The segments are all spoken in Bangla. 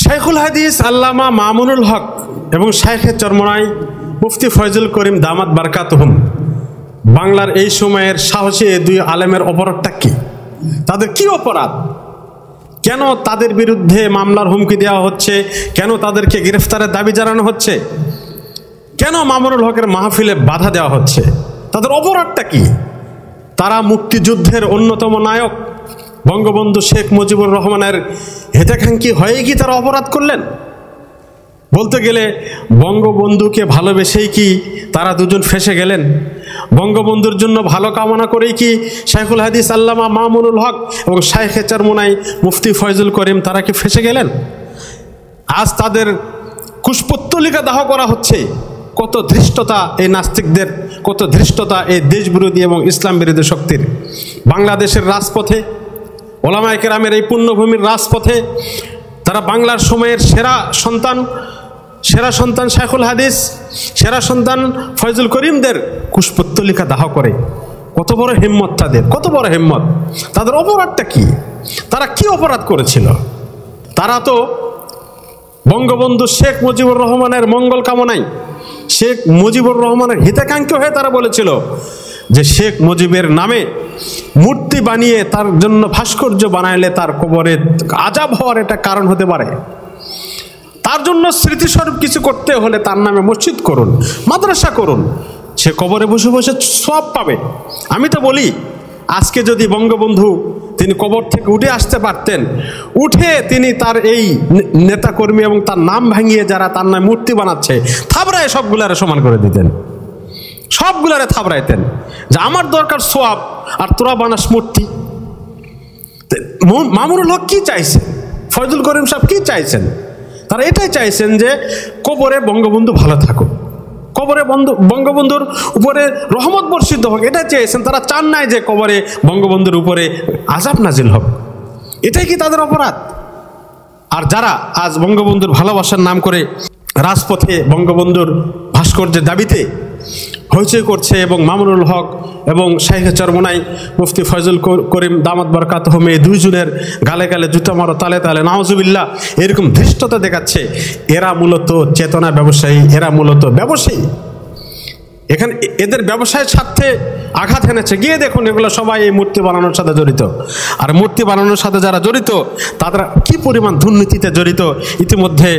শাইখুল হাদিস আল্লামা মামুনুল হক এবং শাইখে চরমনাই মুফতি ফয়জুল করিম দামাত বারকাতুহুম বাংলার এই সময়ের সাহসী এই দুই আলেমের অপরাধটা কি? তাদের কি অপরাধ? কেন তাদের বিরুদ্ধে মামলার হুমকি দেওয়া হচ্ছে? কেন তাদেরকে গ্রেফতারের দাবি জানানো হচ্ছে? কেন মামুনুল হকের মাহফিলে বাধা দেওয়া হচ্ছে? তাদের অপরাধটা কি? তারা মুক্তিযুদ্ধের অন্যতম নায়ক বঙ্গবন্ধু শেখ মুজিবুর রহমানের হিতাকাঙ্ক্ষী হয়ে কি তারা অপরাধ করলেন? বলতে গেলে বঙ্গবন্ধুকে ভালোবেসেই কি তারা দুজন ফেঁসে গেলেন? বঙ্গবন্ধুর জন্য ভালো কামনা করেই কি শাইখুল হাদিস আল্লামা মামুনুল হক এবং শাইখে চরমনাই মুফতি ফয়জুল করিম তারা কি ফেঁসে গেলেন? আজ তাদের কুশপুত্তলিকা দাহ করা হচ্ছে। কত ধৃষ্টতা এই নাস্তিকদের, কত ধৃষ্টতা এই দেশবিরোধী এবং ইসলাম বিরোধী শক্তির। বাংলাদেশের রাজপথে, ওলামায়ে কেরামের এই পুণ্যভূমির রাজপথে তারা বাংলার সময়ের সেরা সন্তান শাইখুল হাদিস, সেরা সন্তান ফয়জুল করিমদের কুশপুত্তলিকা দাহ করে। কত বড় হিম্মত তাদের, কত বড় হিম্মত! তাদের অপরাধটা কি? তারা কি অপরাধ করেছিল? তারা তো বঙ্গবন্ধু শেখ মুজিবুর রহমানের মঙ্গল কামনায়, শেখ মুজিবুর রহমানের হিতাকাঙ্ক্ষী হয়ে তারা বলেছিল যে শেখ মুজিবের নামে মূর্তি বানিয়ে তার জন্য ভাস্কর্য বানাইলে তার কবরে আযাব হওয়ার এটা কারণ হতে পারে। তার জন্য স্মৃতিস্বরূপ কিছু করতে হলে তার নামে মসজিদ করুন, মাদ্রাসা করুন, সে কবরে বসে বসে সওয়াব পাবে। আমি তো বলি, আজকে যদি বঙ্গবন্ধু তিনি কবর থেকে উঠে আসতে পারতেন, উঠে তিনি তার এই নেতাকর্মী এবং তার নাম ভাঙিয়ে যারা তার নামে মূর্তি বানাচ্ছে থাবড়ায় সবগুলারে সমান করে দিতেন, সবগুলারে থাবড়াইতেন যে আমার দরকার সওয়াব আর তোরা বানাস মূর্তি। মামুনুল হক কি চাইছেন? ফয়জুল করিম সাহেব কি চাইছেন? তারা এটাই চাইছেন যে কবরে বঙ্গবন্ধু ভালো থাকুক, কবরে বঙ্গবন্ধুর উপরে রহমত বর্ষিত হোক, এটা চেয়েছেন। তারা চান নাই যে কবরে বঙ্গবন্ধুর উপরে আযাব নাজিল হোক। এটাই কি তাদের অপরাধ? আর যারা আজ বঙ্গবন্ধুর ভালোবাসার নাম করে রাজপথে বঙ্গবন্ধুর ভাস্কর্যের দাবিতে হইচই করছে এবং মামুনুল হক এবং শাইখে চরমনাই মুফতি ফয়জুল করিম দামাত বারকাতুহুম এই দুইজনের গালে গালে জুতা মারো, তালে তালে নাউজুবিল্লাহ এরকম ধৃষ্টতা দেখাচ্ছে, এরা মূলত চেতনা ব্যবসায়ী, এরা মূলত ব্যবসায়ী। এখানে এদের ব্যবসায়ের স্বার্থে আঘাত এনেছে। গিয়ে দেখুন, এগুলো সবাই এই মূর্তি বানানোর সাথে জড়িত। আর মূর্তি বানানোর সাথে যারা জড়িত তারা কি পরিমাণ দুর্নীতিতে জড়িত ইতিমধ্যে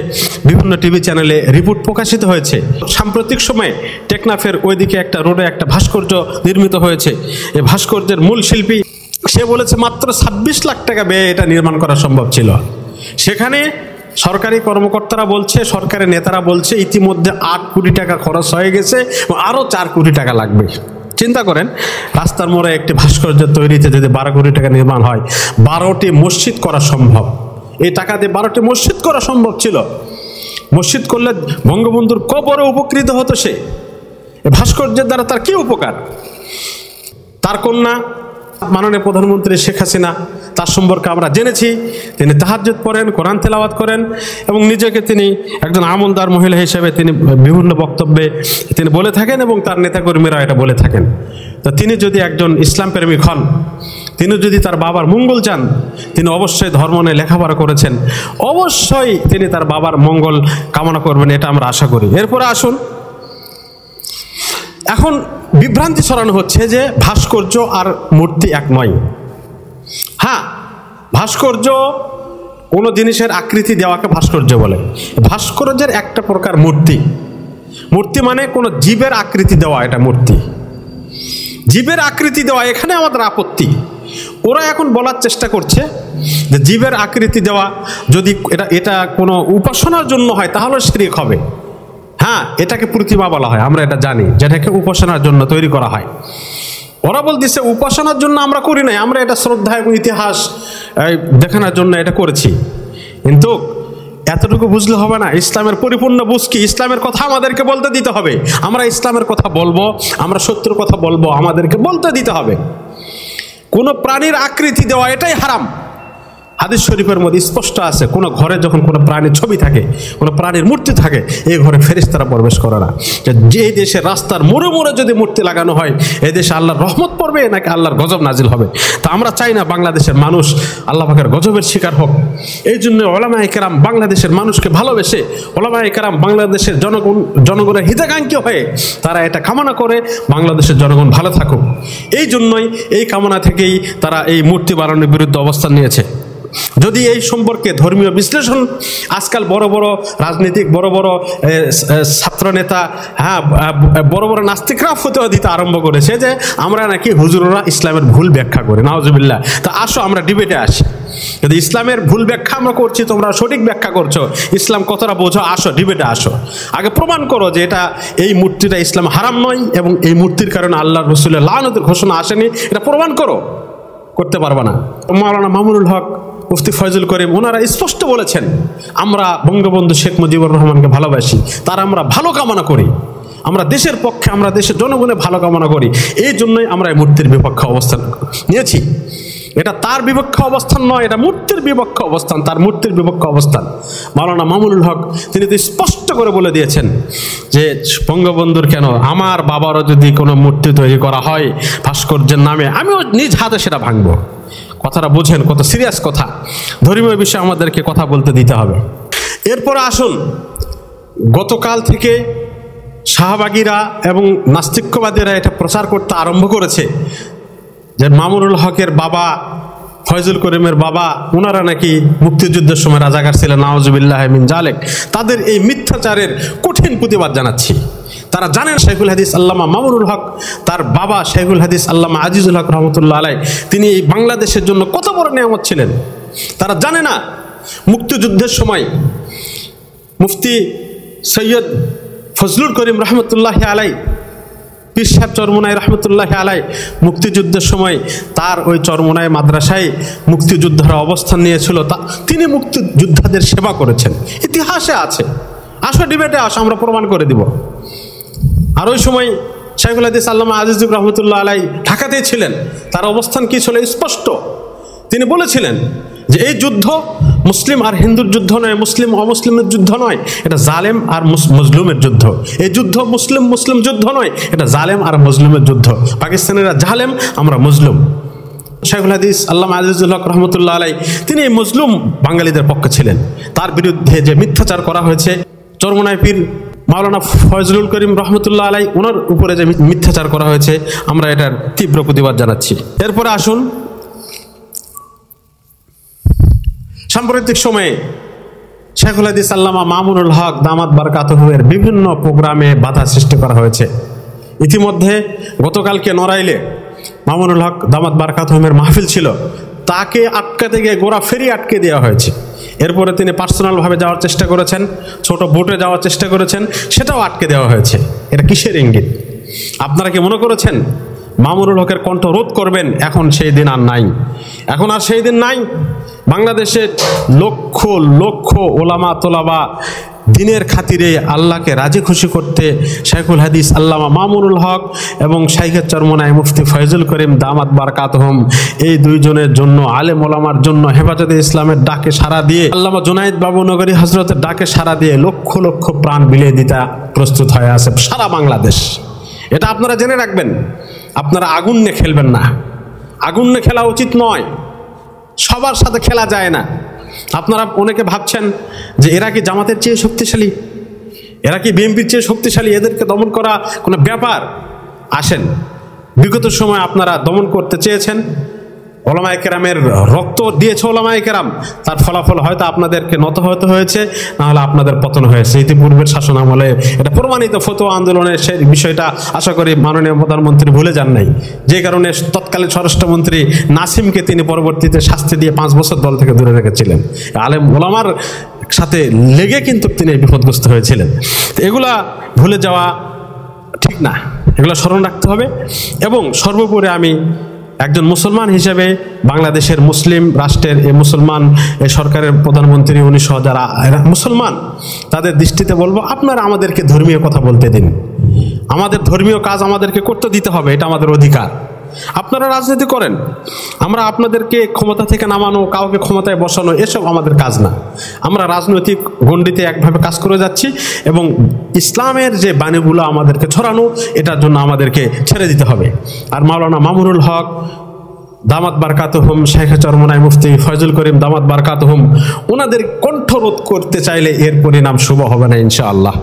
বিভিন্ন টিভি চ্যানেলে রিপোর্ট প্রকাশিত হয়েছে। সাম্প্রতিক সময়ে টেকনাফের ওইদিকে একটা রোডে একটা ভাস্কর্য নির্মিত হয়েছে। এই ভাস্কর্যের মূল শিল্পী সে বলেছে মাত্র 26 লাখ টাকা ব্যয়ে এটা নির্মাণ করা সম্ভব ছিল। সেখানে সরকারি কর্মকর্তারা বলছে, সরকারের নেতারা বলছে ইতিমধ্যে 8 কোটি টাকা খরচ হয়ে গেছে এবং আরও 4 কোটি টাকা লাগবে। চিন্তা করেন, রাস্তার মোড়ে একটি ভাস্কর্য তৈরিতে যদি 12 কোটি টাকা নির্মাণ হয়, 12টি মসজিদ করা সম্ভব। এই টাকা দিয়ে 12টি মসজিদ করা সম্ভব ছিল। মসজিদ করলে বঙ্গবন্ধুর কবরে উপকৃত হতো সে। এই ভাস্কর্যের দ্বারা তার কি উপকার? তার কন্যা মাননীয় প্রধানমন্ত্রী শেখ হাসিনা, তার সম্পর্কে আমরা জেনেছি তিনি তাহাজ্জুদ পড়েন, কোরআন তেলাওয়াত করেন এবং নিজেকে তিনি একজন আমলদার মহিলা হিসেবে তিনি বিভিন্ন বক্তব্যে তিনি বলে থাকেন এবং তার নেতাকর্মীরা এটা বলে থাকেন। তো তিনি যদি একজন ইসলাম প্রেমিক হন, তিনি যদি তার বাবার মঙ্গল চান, তিনি অবশ্যই ধর্ম নিয়ে লেখাপড়া করেছেন, অবশ্যই তিনি তার বাবার মঙ্গল কামনা করবেন, এটা আমরা আশা করি। এরপরে আসুন, এখন বিভ্রান্তি ছড়ানো হচ্ছে যে ভাস্কর্য আর মূর্তি এক নয়। হ্যাঁ, ভাস্কর্য কোনো জিনিসের আকৃতি দেওয়াকে ভাস্কর্য বলে। ভাস্কর্যের একটা প্রকার মূর্তি। মূর্তি মানে কোনো জীবের আকৃতি দেওয়া, এটা মূর্তি। জীবের আকৃতি দেওয়া, এখানে আমাদের আপত্তি। ওরা এখন বলার চেষ্টা করছে যে জীবের আকৃতি দেওয়া যদি এটা কোনো উপাসনার জন্য হয় তাহলে শিরক হবে। হ্যাঁ, এটাকে প্রতিমা বলা হয়, আমরা এটা জানি, যেটাকে উপাসনার জন্য তৈরি করা হয়। ওরা বলতেছে উপাসনার জন্য আমরা করি নাই, আমরা এটা শ্রদ্ধা এবং ইতিহাস দেখানোর জন্য এটা করেছি। কিন্তু এতটুকু বুঝলে হবে না, ইসলামের পরিপূর্ণ বুঝ কি, ইসলামের কথা আমাদেরকে বলতে দিতে হবে। আমরা ইসলামের কথা বলবো, আমরা সত্যের কথা বলবো, আমাদেরকে বলতে দিতে হবে। কোনো প্রাণীর আকৃতি দেওয়া এটাই হারাম। হাদিস শরীফের মধ্যে স্পষ্ট আছে, কোনো ঘরে যখন কোনো প্রাণীর ছবি থাকে, কোনো প্রাণীর মূর্তি থাকে, এই ঘরে ফেরেশতারা প্রবেশ করে না। যে দেশে রাস্তার মোড়ে মোড়ে যদি মূর্তি লাগানো হয়, এই দেশে আল্লাহর রহমত পড়বে নাকি আল্লাহর গজব নাজিল হবে? তা আমরা চাই না বাংলাদেশের মানুষ আল্লাহ পাকের গজবের শিকার হোক। এই জন্য উলামায়ে কেরাম বাংলাদেশের মানুষকে ভালোবেসে, উলামায়ে কেরাম বাংলাদেশের জনগণের হিতাকাঙ্ক্ষী হয়ে তারা এটা কামনা করে বাংলাদেশের জনগণ ভালো থাকুক। এই জন্যই, এই কামনা থেকেই তারা এই মূর্তি বানানোর বিরুদ্ধে অবস্থান নিয়েছে। যদি এই সম্পর্কে ধর্মীয় বিশ্লেষণ আজকাল বড় বড় রাজনীতিক, বড় বড় ছাত্রনেতা, বড় বড় নাস্তিকরা ফতোয়া দিতে আরম্ভ করেছে যে আমরা নাকি হুজুররা ইসলামের ভুল ব্যাখ্যা করি, নাউজুবিল্লাহ। তা আসো আমরা ডিবেটে আসি। যদি ইসলামের ভুল ব্যাখ্যা আমরা করছি, তোমরা সঠিক ব্যাখ্যা করছো, ইসলাম কতটা বোঝো, আসো ডিবেটে আসো। আগে প্রমাণ করো যে এই মূর্তিটা ইসলাম হারাম নয় এবং এই মূর্তির কারণে আল্লাহর রাসূলের লাআনতের ঘোষণা আসেনি, এটা প্রমাণ করো। করতে পারবা না। মাওলানা মামুনুল হক, মুফতি ফয়জুল করিম, ওনারা স্পষ্ট বলেছেন আমরা বঙ্গবন্ধু শেখ মুজিবুর রহমানকে ভালোবাসি, তার আমরা ভালো কামনা করি, আমরা দেশের পক্ষে, আমরা দেশের জনগণের ভালো কামনা করি। এই জন্যই আমরা এই মূর্তির বিপক্ষে অবস্থান নিয়েছি। এটা তার বিপক্ষে অবস্থান নয়, এটা মূর্তির বিপক্ষে অবস্থান, তার মূর্তির বিপক্ষে অবস্থান। মাওলানা মামুনুল হক তিনি তো স্পষ্ট করে বলে দিয়েছেন যে বঙ্গবন্ধুর কেন, আমার বাবারও যদি কোনো মূর্তি তৈরি করা হয় ভাস্কর্যের নামে, আমিও নিজ হাতে সেটা ভাঙবো। কথাটা বোঝেন, কত সিরিয়াস কথা। ধর্মীয় বিষয়ে আমাদেরকে কথা বলতে দিতে হবে। এরপর আসুন, গতকাল থেকে শাহবাগীরা এবং নাস্তিক্যবাদীরা এটা প্রচার করতে আরম্ভ করেছে যে মামুনুল হকের বাবা, ফয়জুল করিমের বাবা, ওনারা নাকি মুক্তিযুদ্ধের সময় রাজাকার ছিলেন, নাউজুবিল্লাহ মিন জালিক। তাদের এই মিথ্যাচারের কঠিন প্রতিবাদ জানাচ্ছি। তারা জানেন শাইখুল হাদিস আল্লামা মামুনুল হক, তার বাবা শাইখুল হাদিস আল্লামা আজিজুল হক রহমতুল্লাহ আলাই, তিনি এই বাংলাদেশের জন্য কত বড় নিয়ামত ছিলেন। তারা জানে না মুক্তিযুদ্ধের সময় মুফতি সৈয়দ ফজলুল করিম রহমতুল্লাহ আলাই, পীর সাহেব চরমোনাই রহমতুল্লাহ আলাই, মুক্তিযুদ্ধের সময় তার ওই চরমোনাই মাদ্রাসায় মুক্তিযোদ্ধারা অবস্থান নিয়েছিল, তিনি মুক্তিযোদ্ধাদের সেবা করেছেন, ইতিহাসে আছে। আসো ডিবেটে আসো, আমরা প্রমাণ করে দিব। আর ওই সময় শাইখুল হাদিস আল্লামা আজিজুল রহমতুল্লাহ আলাই ঢাকাতেই ছিলেন, তার অবস্থান কি ছিল স্পষ্ট। তিনি বলেছিলেন যে এই যুদ্ধ মুসলিম আর হিন্দুর যুদ্ধ নয়, মুসলিম অমুসলিমের যুদ্ধ নয়, এটা জালেম আর মজলুমের যুদ্ধ। এই যুদ্ধ মুসলিম মুসলিম যুদ্ধ নয়, এটা জালেম আর মজলুমের যুদ্ধ। পাকিস্তানিরা জালেম, আমরা মজলুম। শাইখুল হাদিস আল্লামা আজিজুল হক রহমতুল্লাহ আলাই তিনি এই মজলুম বাঙালিদের পক্ষে ছিলেন। তার বিরুদ্ধে যে মিথ্যাচার করা হয়েছে, চরমোনাই পীর মাওলানা ফয়জুল করিম রহমতুল্লাহ আলাই, ওনার উপরে যে মিথ্যাচার করা হয়েছে, আমরা এটার তীব্র প্রতিবাদ জানাচ্ছি। এরপরে আসুন, সাম্প্রতিক সময়ে শাইখুল হাদিস আল্লামা মামুনুল হক দামাত বারকাতুহুর বিভিন্ন প্রোগ্রামে বাধা সৃষ্টি করা হয়েছে। ইতিমধ্যে গতকালকে নড়াইলে মামুনুল হক দামাত বারকাতুহুর মাহফিল ছিল, তাকে আটকাতে গিয়ে গোড়া ফেরি আটকে দেওয়া হয়েছে। এরপরে তিনি পার্সোনালভাবে যাওয়ার চেষ্টা করেছেন, ছোট বোটে যাওয়ার চেষ্টা করেছেন, সেটাও আটকে দেওয়া হয়েছে। এটা কিসের ইঙ্গিত? আপনারা কি মনে করেছেন মামুনুল হকের কণ্ঠ রোধ করবেন? এখন সেই দিন আর নাই, এখন আর সেই দিন নাই। বাংলাদেশে লক্ষ লক্ষ ওলামা তোলাবা দিনের খাতিরে আল্লাহকে রাজি খুশি করতে শাইখুল হাদিস আল্লামা মামুনুল হক এবং শাইখে চরমোনাই মুফতি ফয়জুল করিম দামাত বারকাতুহুম, এই দুইজনের জন্য, আলেম ওলামার জন্য হেফাজতে ইসলামের ডাকে সাড়া দিয়ে, আল্লামা জুনাইদ বাবু নগরী হজরতের ডাকে সাড়া দিয়ে লক্ষ লক্ষ প্রাণ বিলিয়ে দিতে প্রস্তুত হয়ে আছে সারা বাংলাদেশ। এটা আপনারা জেনে রাখবেন। আপনারা আগুন নিয়ে খেলবেন না, আগুন নিয়ে খেলা উচিত নয়, সবার সাথে খেলা যায় না। আপনারা অনেকে ভাবছেন যে এরা কি জামাতের চেয়ে শক্তিশালী, এরা কি বিএনপির চেয়ে শক্তিশালী, এদেরকে দমন করা কোনো ব্যাপার? আসেন, বিগত সময় আপনারা দমন করতে চেয়েছেন, ওলামায়ে কেরামের রক্ত দিয়েছে ওলামায়ে কেরাম, তার ফলাফল হয়তো আপনাদেরকে নত হতে হয়েছে, নাহলে আপনাদের পতন হয়েছে। ইতিপূর্বের শাসন আমলে এটা প্রমাণিত। ফতোয়া আন্দোলনের সেই বিষয়টা আশা করি মাননীয় প্রধানমন্ত্রী ভুলে যান নাই, যে কারণে তৎকালীন স্বরাষ্ট্রমন্ত্রী নাসিমকে তিনি পরবর্তীতে শাস্তি দিয়ে 5 বছর দল থেকে দূরে রেখেছিলেন। আলেম ওলামার সাথে লেগে কিন্তু তিনি বিপদগ্রস্ত হয়েছিলেন। এগুলা ভুলে যাওয়া ঠিক না, এগুলো স্মরণ রাখতে হবে। এবং সর্বোপরি আমি একজন মুসলমান হিসেবে বাংলাদেশের মুসলিম রাষ্ট্রের এই মুসলমান এই সরকারের প্রধানমন্ত্রী, উনি সহ যারা মুসলমান, তাদের দৃষ্টিতে বলবো আপনারা আমাদেরকে ধর্মীয় কথা বলতে দিন, আমাদের ধর্মীয় কাজ আমাদেরকে করতে দিতে হবে, এটা আমাদের অধিকার। আপনারা রাজনীতি করেন, আমরা আপনাদেরকে ক্ষমতা থেকে নামানো, কাউকে ক্ষমতায় বসানো এসব আমাদের কাজ না। আমরা রাজনৈতিক গণ্ডিতে একভাবে কাজ করে যাচ্ছি এবং ইসলামের যে বাণীগুলো আমাদেরকে ছড়ানো, এটার জন্য আমাদেরকে ছেড়ে দিতে হবে। আর মাওলানা মামুনুল হক দামাত বারকাতুহুম, শেখ চরমনাই মুফতি ফয়জুল করিম দামাত বারকাতুহুম, ওনাদের কণ্ঠরোধ করতে চাইলে এর পরিণাম শুভ হবে না ইনশাআল্লাহ।